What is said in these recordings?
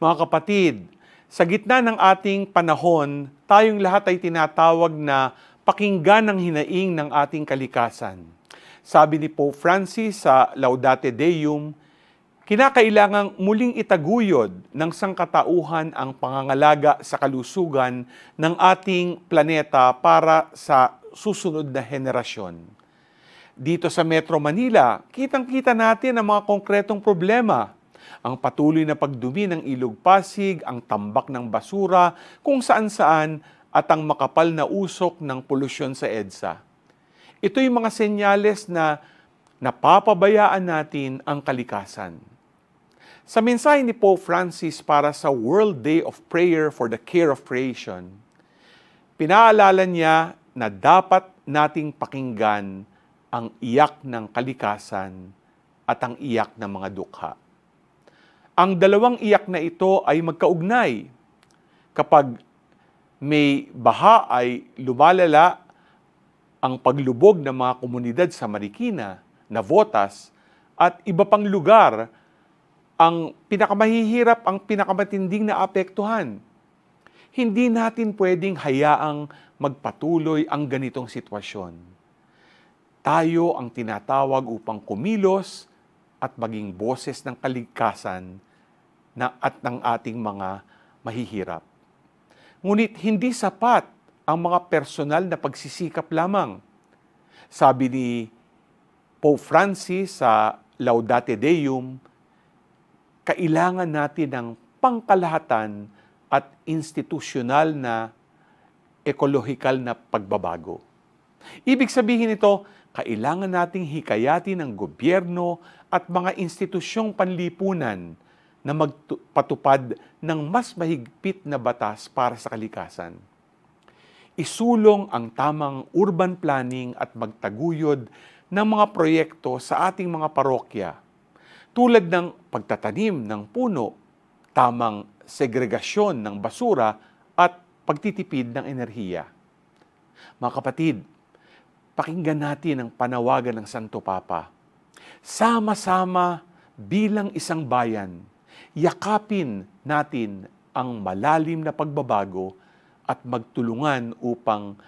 Mga kapatid, sa gitna ng ating panahon, tayong lahat ay tinatawag na pakinggan ang hinaing ng ating kalikasan. Sabi ni Pope Francis sa Laudate Deum, kinakailangang muling itaguyod ng sangkatauhan ang pangangalaga sa kalusugan ng ating planeta para sa susunod na henerasyon. Dito sa Metro Manila, kitang-kita natin ang mga konkretong problema. Ang patuloy na pagdumi ng Ilog Pasig, ang tambak ng basura, kung saan-saan, at ang makapal na usok ng polusyon sa EDSA. Ito'y mga senyales na napapabayaan natin ang kalikasan. Sa mensahe ni Pope Francis para sa World Day of Prayer for the Care of Creation, pinaalala niya na dapat nating pakinggan ang iyak ng kalikasan at ang iyak ng mga dukha. Ang dalawang iyak na ito ay magkaugnay. Kapag may baha ay lumalala ang paglubog ng mga komunidad sa Marikina, Navotas, at iba pang lugar, ang pinakamahihirap, ang pinakamatinding na apektuhan. Hindi natin pwedeng hayaang magpatuloy ang ganitong sitwasyon. Tayo ang tinatawag upang kumilos at maging boses ng kalikasan at ng ating mga mahihirap. Ngunit hindi sapat ang mga personal na pagsisikap lamang. Sabi ni Pope Francis sa Laudate Deum, kailangan natin ng pangkalahatan at institusyonal na ekologikal na pagbabago. Ibig sabihin nito, kailangan nating hikayatin ng gobyerno at mga institusyong panlipunan na magpatupad ng mas mahigpit na batas para sa kalikasan. Isulong ang tamang urban planning at magtaguyod ng mga proyekto sa ating mga parokya, tulad ng pagtatanim ng puno, tamang segregasyon ng basura at pagtitipid ng enerhiya. Mga kapatid, pakinggan natin ang panawagan ng Santo Papa. Sama-sama bilang isang bayan, yakapin natin ang malalim na pagbabago at magtulungan upang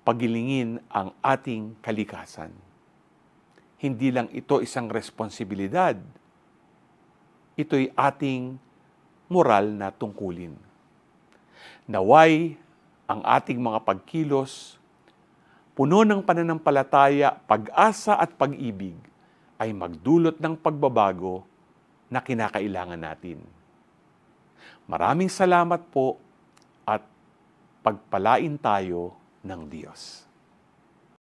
pagilingin ang ating kalikasan. Hindi lang ito isang responsibilidad, ito'y ating moral na tungkulin. Naway ang ating mga pagkilos, puno ng pananampalataya, pag-asa at pag-ibig, ay magdulot ng pagbabago na kinakailangan natin. Maraming salamat po at pagpalain tayo ng Diyos.